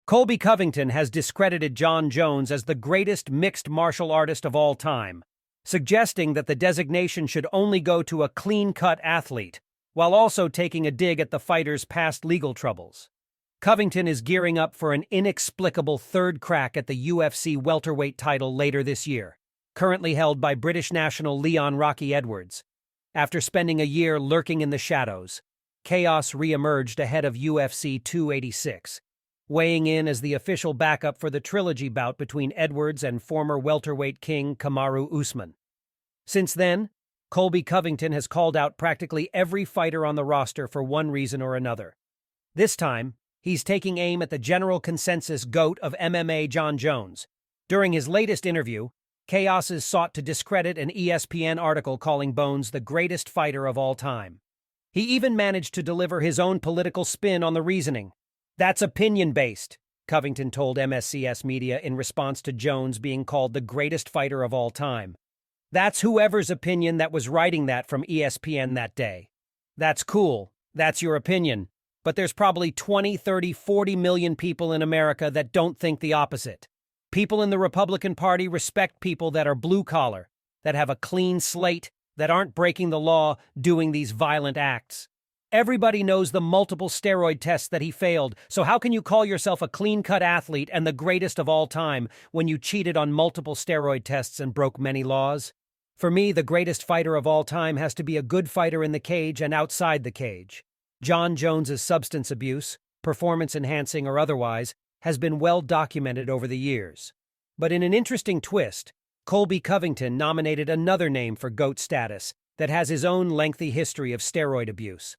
Colby Covington has discredited Jon Jones as the greatest mixed martial artist of all time, suggesting that the designation should only go to a clean-cut athlete, while also taking a dig at the fighter's past legal troubles. Covington is gearing up for an inexplicable third crack at the UFC welterweight title later this year, currently held by British national Leon "Rocky" Edwards. After spending a year lurking in the shadows, Chaos re-emerged ahead of UFC 286, weighing in as the official backup for the trilogy bout between Edwards and former welterweight king Kamaru Usman. Since then, Colby Covington has called out practically every fighter on the roster for one reason or another. This time, he's taking aim at the general consensus GOAT of MMA Jon Jones. During his latest interview, Chaos has sought to discredit an ESPN article calling Bones the greatest fighter of all time. He even managed to deliver his own political spin on the reasoning. "That's opinion-based," Covington told MSCS Media in response to Jones being called the greatest fighter of all time. "That's whoever's opinion that was writing that from ESPN that day. That's cool. That's your opinion. But there's probably 20, 30, 40 million people in America that don't think the opposite. People in the Republican Party respect people that are blue-collar, that have a clean slate, that aren't breaking the law, doing these violent acts. Everybody knows the multiple steroid tests that he failed, so how can you call yourself a clean-cut athlete and the greatest of all time when you cheated on multiple steroid tests and broke many laws? For me, the greatest fighter of all time has to be a good fighter in the cage and outside the cage. Jon Jones's substance abuse, performance-enhancing or otherwise, has been well documented over the years. But in an interesting twist, Colby Covington nominated another name for GOAT status that has his own lengthy history of steroid abuse.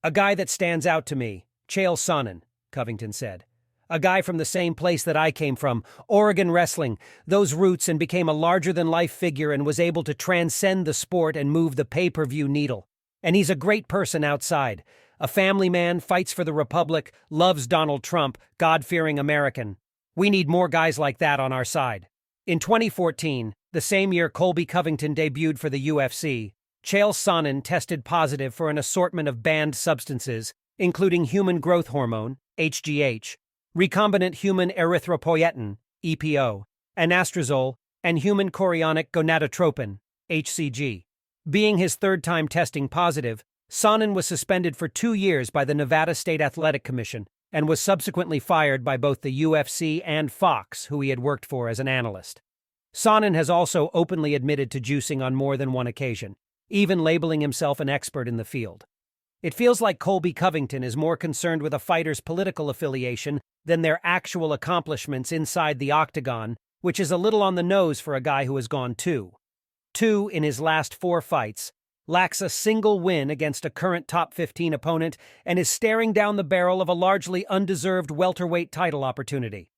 "A guy that stands out to me, Chael Sonnen," Covington said. "A guy from the same place that I came from, Oregon wrestling, those roots, and became a larger-than-life figure and was able to transcend the sport and move the pay-per-view needle. And he's a great person outside. A family man, fights for the Republic, loves Donald Trump, God-fearing American. We need more guys like that on our side." In 2014, the same year Colby Covington debuted for the UFC, Chael Sonnen tested positive for an assortment of banned substances, including human growth hormone, HGH, recombinant human erythropoietin, EPO, anastrozole, and human chorionic gonadotropin, HCG. Being his third time testing positive, Sonnen was suspended for 2 years by the Nevada State Athletic Commission and was subsequently fired by both the UFC and Fox, who he had worked for as an analyst. Sonnen has also openly admitted to juicing on more than one occasion, even labeling himself an expert in the field. It feels like Colby Covington is more concerned with a fighter's political affiliation than their actual accomplishments inside the octagon, which is a little on the nose for a guy who has gone 2-2 in his last 4 fights, lacks a single win against a current top 15 opponent, and is staring down the barrel of a largely undeserved welterweight title opportunity.